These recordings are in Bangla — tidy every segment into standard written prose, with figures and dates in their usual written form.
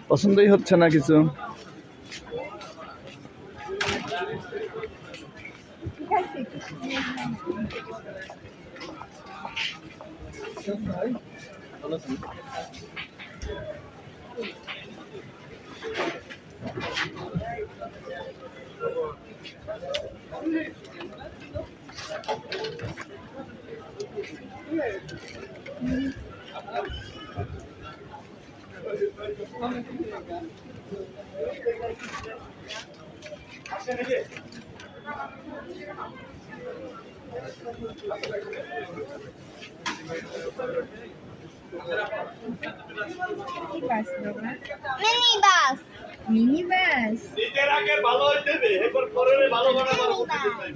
পছন্দই হচ্ছে না কিছু। Mini bus. Mini bus. নিজের আগে ভালো হইতে হবে, এরপর পরে ভালো বানা ভালো করতে হবে।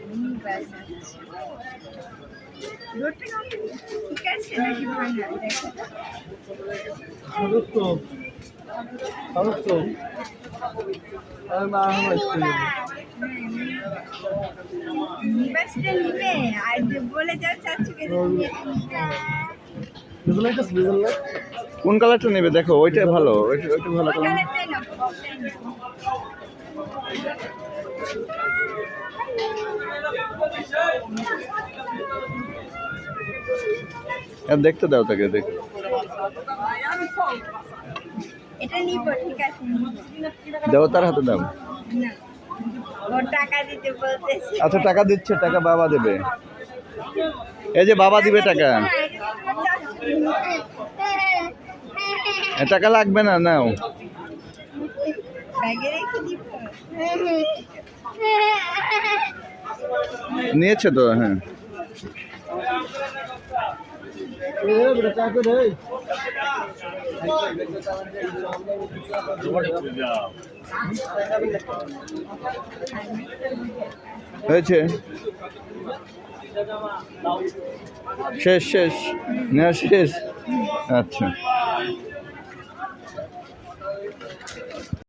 Mini bus. রোডটা ঠিক আছে নাকি ভাঙা দেখো সমস্ত সমস্ত মিনি বাসটা নিবে আর বলে যাও চাচুকে কোন কালারটা নেবে দেখো, ওইটাই ভালো, ওইটা ভালো কালার। কালারটাই নাও দেখতে দাও তাকে, দেখ এটা নিব ঠিক আছে দাও, তার হাতে দাও। না ও টাকা দিতে বলতেছে আচ্ছা টাকা দিচ্ছে, টাকা বাবা দেবে। এই যে বাবা দিবে টাকা। টাকা লাগবে না, নাও। ব্যাগে রেখে দিব নিয়েছে তো, হ্যাঁ। হয়েছে, শেষ শেষ নেওয়া শেষ। আচ্ছা।